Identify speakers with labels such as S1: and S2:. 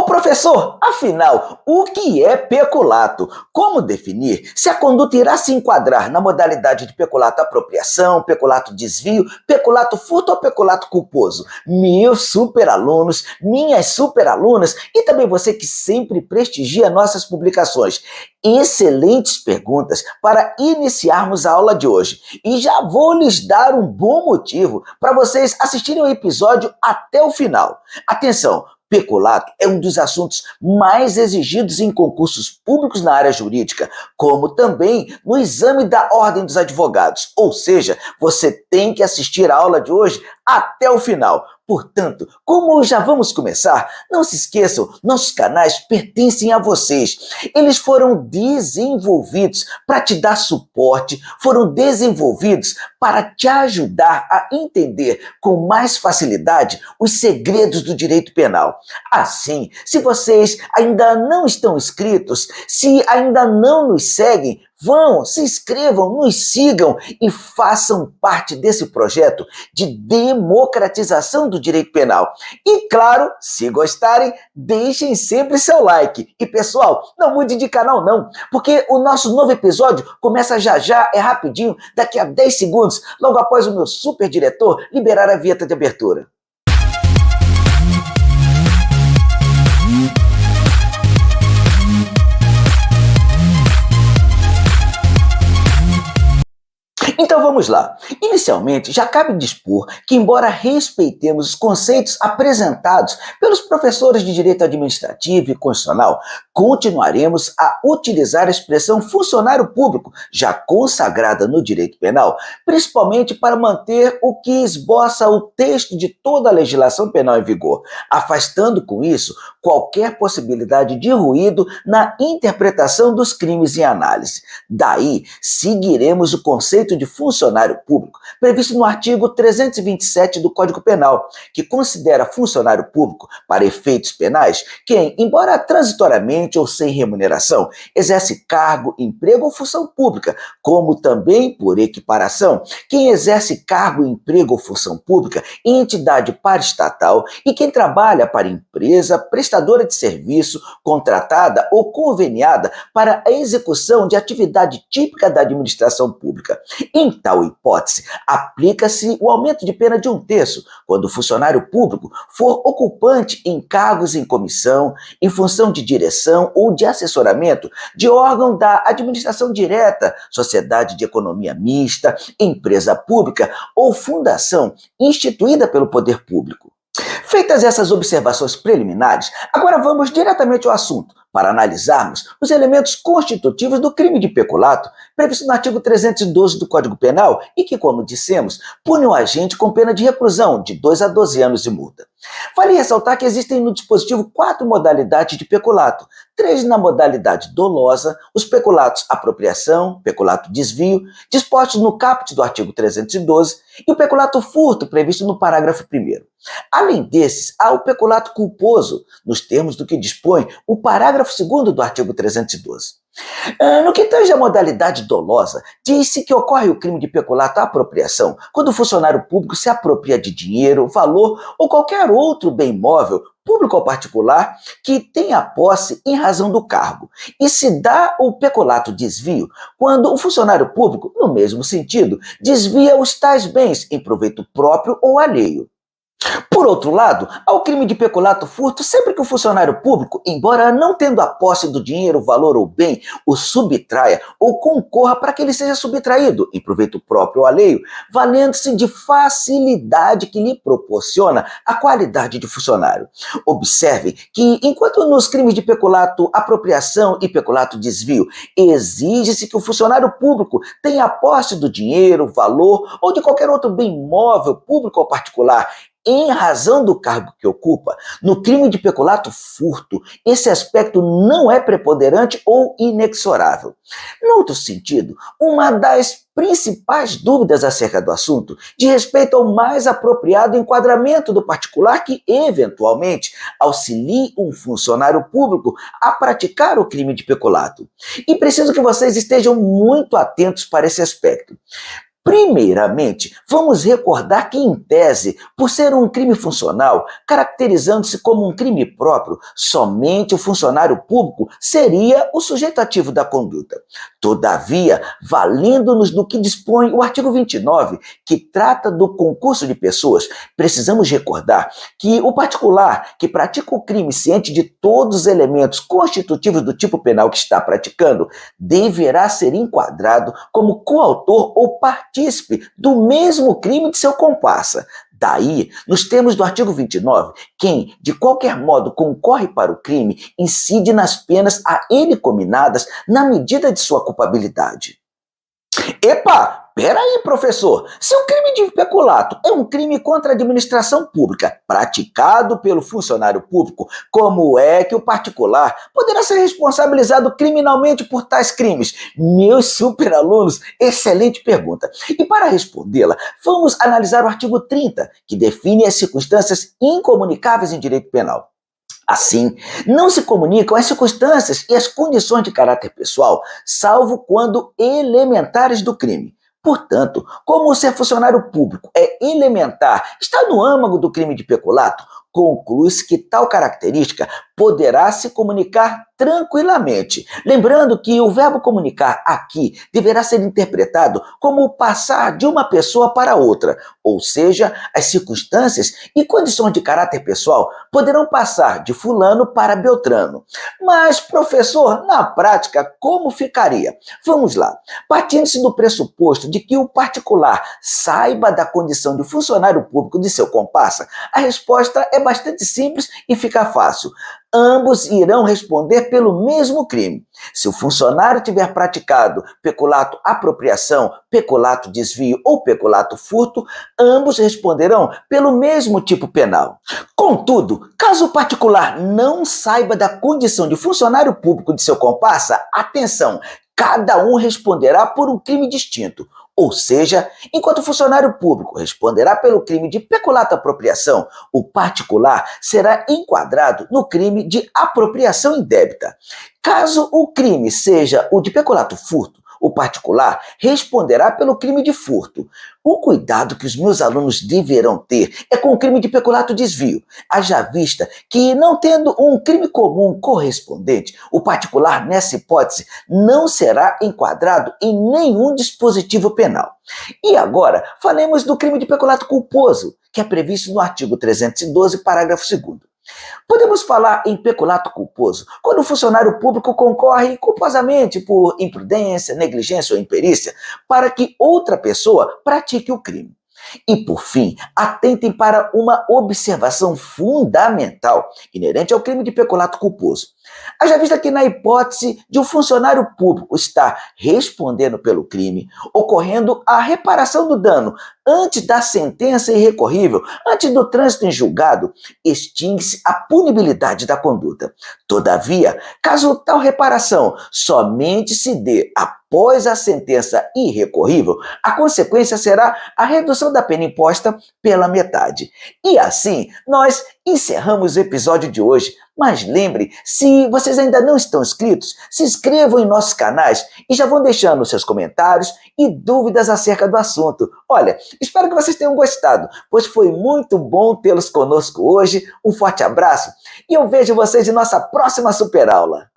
S1: Professor, afinal, o que é peculato? Como definir se a conduta irá se enquadrar na modalidade de peculato apropriação, peculato desvio, peculato furto ou peculato culposo? Meus superalunos, minhas superalunas e também você que sempre prestigia nossas publicações. Excelentes perguntas para iniciarmos a aula de hoje. E já vou lhes dar um bom motivo para vocês assistirem o episódio até o final. Atenção! Peculato é um dos assuntos mais exigidos em concursos públicos na área jurídica, como também no exame da Ordem dos Advogados. Ou seja, você tem que assistir a aula de hoje até o final. Portanto, como já vamos começar, não se esqueçam, nossos canais pertencem a vocês. Eles foram desenvolvidos para te dar suporte, foram desenvolvidos para te ajudar a entender com mais facilidade os segredos do direito penal. Assim, se vocês ainda não estão inscritos, se ainda não nos seguem, vão, se inscrevam, nos sigam e façam parte desse projeto de democratização do direito penal. E claro, se gostarem, deixem sempre seu like. E pessoal, não mude de canal não, porque o nosso novo episódio começa já já, é rapidinho, daqui a 10 segundos, logo após o meu super diretor liberar a vinheta de abertura. Então vamos lá. Inicialmente, já cabe dispor que, embora respeitemos os conceitos apresentados pelos professores de Direito Administrativo e Constitucional, continuaremos a utilizar a expressão funcionário público, já consagrada no direito penal, principalmente para manter o que esboça o texto de toda a legislação penal em vigor, afastando com isso qualquer possibilidade de ruído na interpretação dos crimes em análise. Daí, seguiremos o conceito de funcionário público, previsto no artigo 327 do Código Penal, que considera funcionário público, para efeitos penais, quem, embora transitoriamente ou sem remuneração, exerce cargo, emprego ou função pública, como também, por equiparação, quem exerce cargo, emprego ou função pública em entidade paraestatal e quem trabalha para empresa prestadora de serviço, contratada ou conveniada para a execução de atividade típica da administração pública. Em tal hipótese, aplica-se o aumento de pena de 1/3, quando o funcionário público for ocupante em cargos em comissão, em função de direção ou de assessoramento de órgão da administração direta, sociedade de economia mista, empresa pública ou fundação instituída pelo poder público. Feitas essas observações preliminares, agora vamos diretamente ao assunto, para analisarmos os elementos constitutivos do crime de peculato, previsto no artigo 312 do Código Penal e que, como dissemos, pune o agente com pena de reclusão de 2 a 12 anos de multa. Vale ressaltar que existem no dispositivo 4 modalidades de peculato, 3 na modalidade dolosa, os peculatos apropriação, peculato desvio, dispostos no caput do artigo 312, e o peculato furto, previsto no parágrafo 1º. Além desses, há o peculato culposo, nos termos do que dispõe o parágrafo 2º do artigo 312. No que tange à modalidade dolosa, diz-se que ocorre o crime de peculato à apropriação quando o funcionário público se apropria de dinheiro, valor ou qualquer outro bem móvel, público ou particular, que tenha posse em razão do cargo. E se dá o peculato desvio quando o funcionário público, no mesmo sentido, desvia os tais bens em proveito próprio ou alheio. Por outro lado, há o crime de peculato furto sempre que o funcionário público, embora não tendo a posse do dinheiro, valor ou bem, o subtraia ou concorra para que ele seja subtraído, em proveito próprio ou alheio, valendo-se de facilidade que lhe proporciona a qualidade de funcionário. Observe que, enquanto nos crimes de peculato apropriação e peculato desvio, exige-se que o funcionário público tenha a posse do dinheiro, valor ou de qualquer outro bem móvel, público ou particular, em razão do cargo que ocupa, no crime de peculato furto, esse aspecto não é preponderante ou inexorável. No outro sentido, uma das principais dúvidas acerca do assunto diz respeito ao mais apropriado enquadramento do particular que, eventualmente, auxilie um funcionário público a praticar o crime de peculato. E preciso que vocês estejam muito atentos para esse aspecto. Primeiramente, vamos recordar que, em tese, por ser um crime funcional, caracterizando-se como um crime próprio, somente o funcionário público seria o sujeito ativo da conduta. Todavia, valendo-nos do que dispõe o artigo 29, que trata do concurso de pessoas, precisamos recordar que o particular que pratica o crime ciente de todos os elementos constitutivos do tipo penal que está praticando, deverá ser enquadrado como coautor ou partícipe do mesmo crime de seu comparsa. Daí, nos termos do artigo 29, quem, de qualquer modo, concorre para o crime, incide nas penas a ele cominadas na medida de sua culpabilidade. Epa! Peraí, professor, se o crime de peculato é um crime contra a administração pública, praticado pelo funcionário público, como é que o particular poderá ser responsabilizado criminalmente por tais crimes? Meus superalunos, excelente pergunta. E para respondê-la, vamos analisar o artigo 30, que define as circunstâncias incomunicáveis em direito penal. Assim, não se comunicam as circunstâncias e as condições de caráter pessoal, salvo quando elementares do crime. Portanto, como ser funcionário público é elementar, está no âmago do crime de peculato, conclui-se que tal característica poderá se comunicar tranquilamente. Lembrando que o verbo comunicar aqui deverá ser interpretado como passar de uma pessoa para outra, ou seja, as circunstâncias e condições de caráter pessoal poderão passar de fulano para Beltrano. Mas, professor, na prática, como ficaria? Vamos lá. Partindo-se do pressuposto de que o particular saiba da condição de funcionário público de seu comparsa, a resposta é bastante simples e fica fácil. Ambos irão responder pelo mesmo crime. Se o funcionário tiver praticado peculato apropriação, peculato desvio ou peculato furto, ambos responderão pelo mesmo tipo penal. Contudo, caso o particular não saiba da condição de funcionário público de seu comparsa, atenção, cada um responderá por um crime distinto. Ou seja, enquanto o funcionário público responderá pelo crime de peculato apropriação, o particular será enquadrado no crime de apropriação indébita. Caso o crime seja o de peculato furto, o particular responderá pelo crime de furto. O cuidado que os meus alunos deverão ter é com o crime de peculato desvio, haja vista que, não tendo um crime comum correspondente, o particular, nessa hipótese, não será enquadrado em nenhum dispositivo penal. E agora, falemos do crime de peculato culposo, que é previsto no artigo 312, parágrafo 2º. Podemos falar em peculato culposo quando o funcionário público concorre culposamente por imprudência, negligência ou imperícia para que outra pessoa pratique o crime. E, por fim, atentem para uma observação fundamental inerente ao crime de peculato culposo. Haja vista que, na hipótese de um funcionário público estar respondendo pelo crime, ocorrendo a reparação do dano antes da sentença irrecorrível, antes do trânsito em julgado, extingue-se a punibilidade da conduta. Todavia, caso tal reparação somente se dê após a sentença irrecorrível, a consequência será a redução da pena imposta pela metade. E assim, nós encerramos o episódio de hoje. Mas lembre, se vocês ainda não estão inscritos, se inscrevam em nossos canais e já vão deixando seus comentários e dúvidas acerca do assunto. Olha, espero que vocês tenham gostado, pois foi muito bom tê-los conosco hoje. Um forte abraço e eu vejo vocês em nossa próxima super aula.